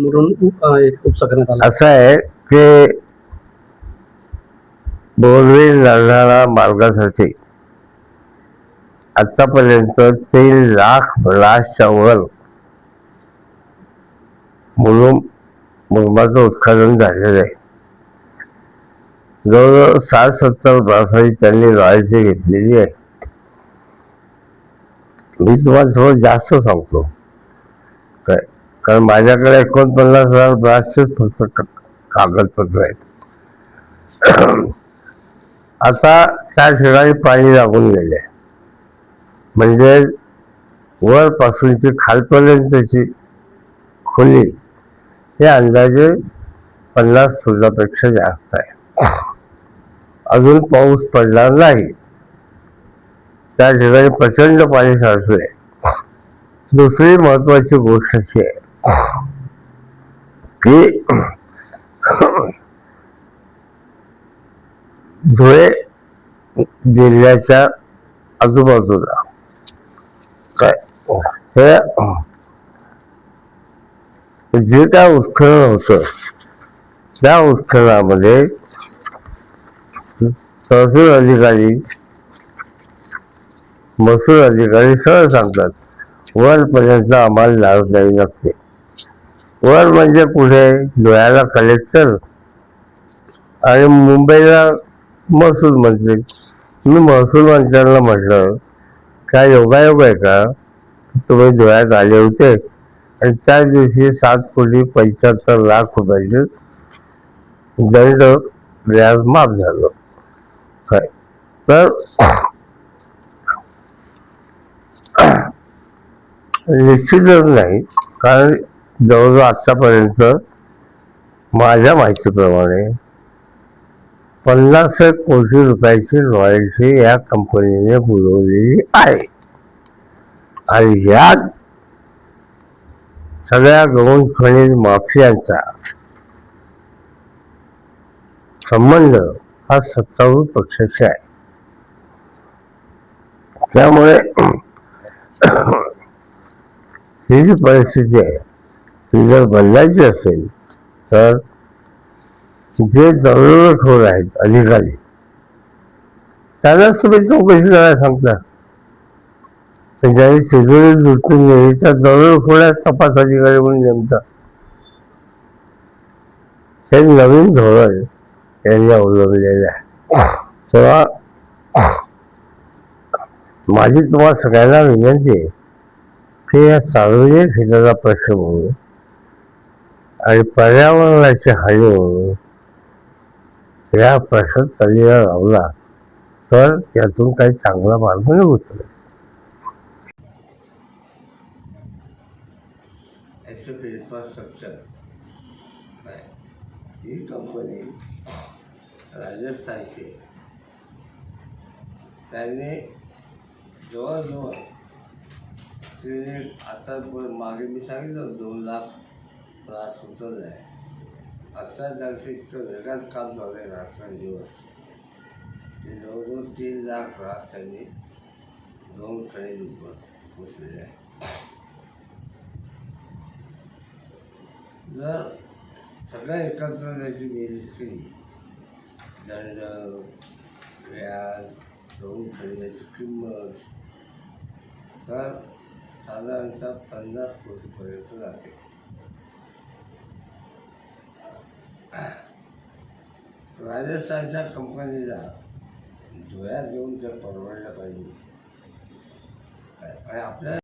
म्हणून उपसा करण्यात आला. असं आहे की बोरवेल लढणारा मार्गासाठी आतापर्यंत 3 लाख ब्लासच्या वर मुरुमाचं उत्खनन झालेलं आहे. जवळजवळ 60-70 ब्लासाची त्यांनी रॉयल्टी घेतलेली आहे. मी तुम्हाला थोडं जास्त सांगतो काय, कारण माझ्याकडे 49,000 ब्लासचेच फक्त कागदपत्र आहेत. आता त्या ठिकाणी पाणी लागून गेले, म्हणजे वरपासूनची खालपर्यंतची खोली हे अंदाजे 50 फुटापेक्षा जास्त आहे. अजून पाऊस पडला नाही, त्या ठिकाणी प्रचंड पाणी साचलंय. दुसरी महत्वाची गोष्ट अशी आहे की धुळे जिल्ह्याच्या आजूबाजूला काय हे जे काय उत्खनन होतं त्या उत्खननामध्ये तहसील अधिकारी, महसूल अधिकारी सरळ सांगतात, वरपर्यंत आम्हाला लाभ द्यावी लागते. वर म्हणजे पुढे धुळ्याला कलेक्टर आणि मुंबईला महसूल मंत्री. मी महसूल मंत्र्यांना म्हटलं, काय योगायोग आहे का तुम्ही धुळ्यात आले होते आणि त्या दिवशी 7,75,00,000 रुपयाचे दंड व्याज माफ झालं. काय तर निश्चितच नाही, कारण जवळजवळ आतापर्यंत माझ्या माहितीप्रमाणे 50 कोटी रुपयाची रॉयल्टी या कंपनीने बुडवलेली आहे. आणि यात सगळ्या गौण खनिज माफियांचा संबंध हा सत्तारूढ पक्षाशी आहे. त्यामुळे ही जी परिस्थिती आहे ती जर बदलायची असेल तर जे दरोडेखोर आहेत अधिकारी त्यांनाच तुम्ही चौकशी करायला सांगता. ज्यांनी तिजोरी लुटून नेली त्या दरोडेखोरात तपास अधिकारी म्हणून नेमतात. हे नवीन धोरण यांनी अवलंबलेलं आहे. तेव्हा माझी तुम्हाला सगळ्यांना विनंती आहे की या सार्वजनिक हिताचा प्रश्न म्हणून आणि पर्यावरणाची हानी म्हणून या प्रश्न तळीला लावला तर यातून काही चांगला मार्ग निघू शकेल. इन्फ्रास्ट्रक्चर ही कंपनी राजस्थानची आहे. त्यांनी जवळजवळ आता मागे मी सांगितलं 2 लाख ब्लास उचललं आहे. आता त्यांचं इतकं वेगळंच काम चालू आहे राजस्थानजीवर की जवळजवळ 3 लाख ब्लास त्यांनी 2 खनिज घुसलेले आहे. जर सगळ्या एकत्र त्याची बेरीज केली, दंड, व्याज, 2 खनिजाची किंमत, तर साधारणतः 50 कोटीपर्यंत जाते. राजस्थानच्या कंपनीला धुळ्यात येऊन जर परवडलं पाहिजे आणि आपल्या